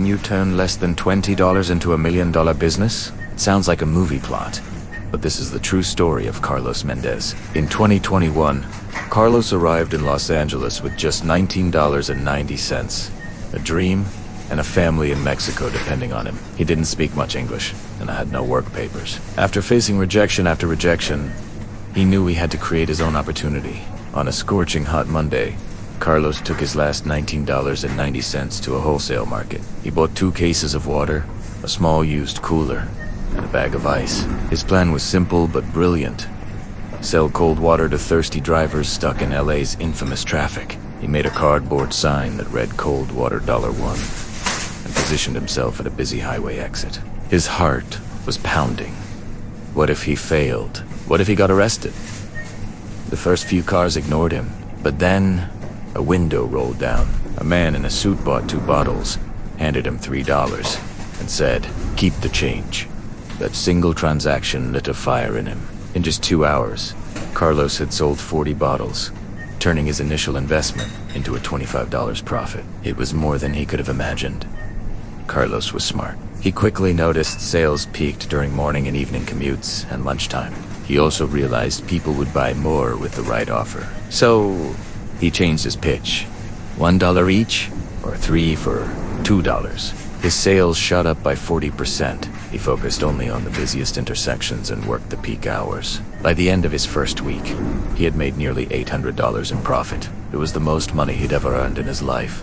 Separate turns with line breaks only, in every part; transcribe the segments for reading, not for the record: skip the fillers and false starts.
Can you turn less than $20 into $1 million business? It sounds like a movie plot, but this is the true story of Carlos Mendez. In 2021, Carlos arrived in Los Angeles with just $19.90, a dream and a family in Mexico depending on him. He didn't speak much English, and I had no work papers. After facing rejection after rejection, he knew he had to create his own opportunity. On a scorching hot Monday, Carlos took his last $19.90 to a wholesale market. He bought 2 cases of water, a small used cooler, and a bag of ice. His plan was simple but brilliant. Sell cold water to thirsty drivers stuck in LA's infamous traffic. He made a cardboard sign that read "Cold Water $1" and positioned himself at a busy highway exit. His heart was pounding. What if he failed? What if he got arrested? The first few cars ignored him, but then a window rolled down. A man in a suit bought 2 bottles, handed him $3, and said, "Keep the change." That single transaction lit a fire in him. In just 2 hours, Carlos had sold 40 bottles, turning his initial investment into a $25 profit. It was more than he could have imagined. Carlos was smart. He quickly noticed sales peaked during morning and evening commutes and lunchtime. He also realized people would buy more with the right offer. So he changed his pitch. $1 each, or 3 for $2. His sales shot up by 40%. He focused only on the busiest intersections and worked the peak hours. By the end of his first week, he had made nearly $800 in profit. It was the most money he'd ever earned in his life.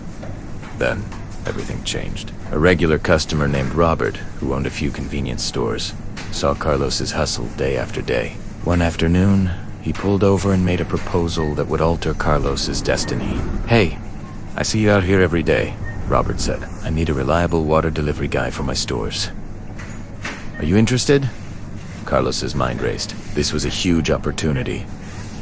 Then, everything changed. A regular customer named Robert, who owned a few convenience stores, saw Carlos's hustle day after day. One afternoon, he pulled over and made a proposal that would alter Carlos's destiny. "Hey, I see you out here every day," Robert said. "I need a reliable water delivery guy for my stores. Are you interested?" Carlos's mind raced. This was a huge opportunity,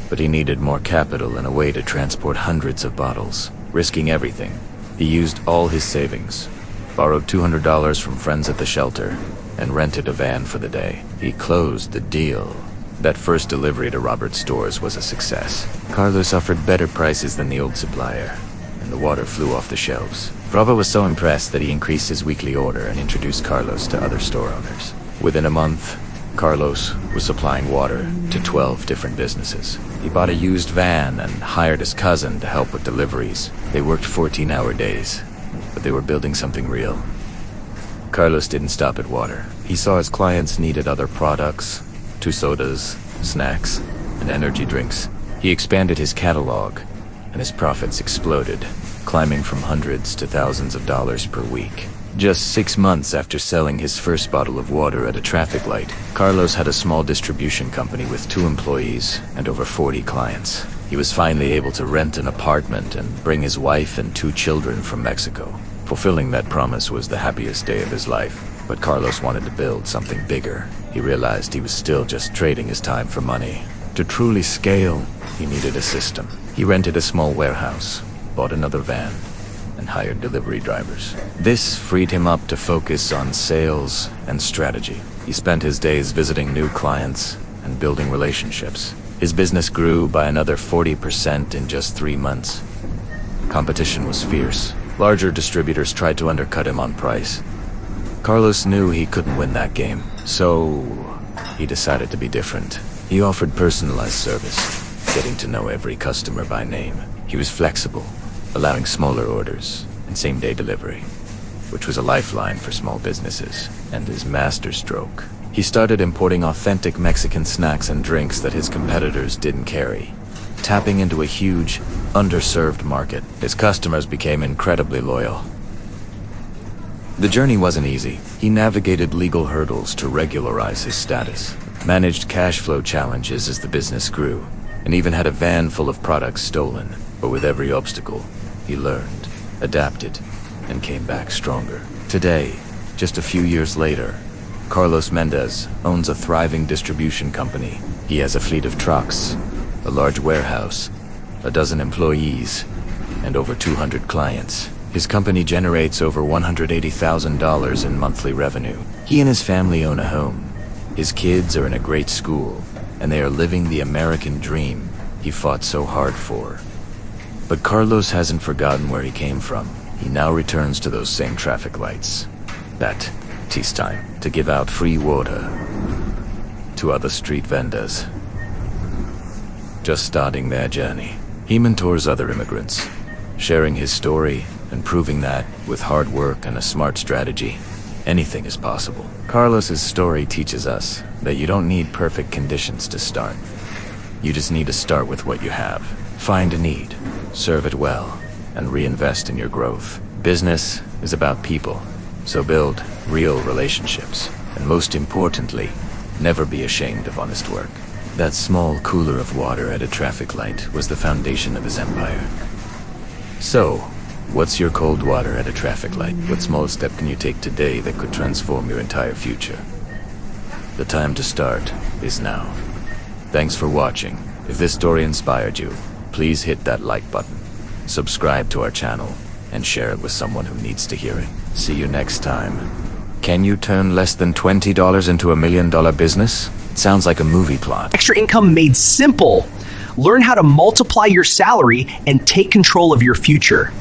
but he needed more capital and a way to transport hundreds of bottles. Risking everything, he used all his savings, borrowed $200 from friends at the shelter, and rented a van for the day. He closed the deal. That first delivery to Robert's stores was a success. Carlos offered better prices than the old supplier, and the water flew off the shelves. Robert was so impressed that he increased his weekly order and introduced Carlos to other store owners. Within a month, Carlos was supplying water to 12 different businesses. He bought a used van and hired his cousin to help with deliveries. They worked 14-hour days, but they were building something real. Carlos didn't stop at water. He saw his clients needed other products, 2 sodas, snacks, and energy drinks. He expanded his catalog, and his profits exploded, climbing from hundreds to thousands of dollars per week. Just 6 months after selling his first bottle of water at a traffic light, Carlos had a small distribution company with 2 employees and over 40 clients. He was finally able to rent an apartment and bring his wife and 2 children from Mexico. Fulfilling that promise was the happiest day of his life, but Carlos wanted to build something bigger. He realized he was still just trading his time for money. To truly scale, he needed a system. He rented a small warehouse, bought another van, and hired delivery drivers. This freed him up to focus on sales and strategy. He spent his days visiting new clients and building relationships. His business grew by another 40% in just 3 months. Competition was fierce. Larger distributors tried to undercut him on price. Carlos knew he couldn't win that game, so he decided to be different. He offered personalized service, getting to know every customer by name. He was flexible, allowing smaller orders and same-day delivery, which was a lifeline for small businesses, and his masterstroke. He started importing authentic Mexican snacks and drinks that his competitors didn't carry, tapping into a huge, underserved market. His customers became incredibly loyal. The journey wasn't easy. He navigated legal hurdles to regularize his status, managed cash flow challenges as the business grew, and even had a van full of products stolen. But with every obstacle, he learned, adapted, and came back stronger. Today, just a few years later, Carlos Mendez owns a thriving distribution company. He has a fleet of trucks, a large warehouse, a dozen employees, and over 200 clients. His company generates over $180,000 in monthly revenue. He and his family own a home. His kids are in a great school, and they are living the American dream he fought so hard for. But Carlos hasn't forgotten where he came from. He now returns to those same traffic lights. That tis time to give out free water to other street vendors just starting their journey. He mentors other immigrants, sharing his story and proving that, with hard work and a smart strategy, anything is possible. Carlos's story teaches us that you don't need perfect conditions to start. You just need to start with what you have. Find a need, serve it well, and reinvest in your growth. Business is about people, so build real relationships. And most importantly, never be ashamed of honest work. That small cooler of water at a traffic light was the foundation of his empire. So, what's your cold water at a traffic light? What small step can you take today that could transform your entire future? The time to start is now. Thanks for watching. If this story inspired you, please hit that like button, subscribe to our channel, and share it with someone who needs to hear it. See you next time. Can you turn less than $20 into $1 million business? It sounds like a movie plot.
Extra income made simple. Learn how to multiply your salary and take control of your future.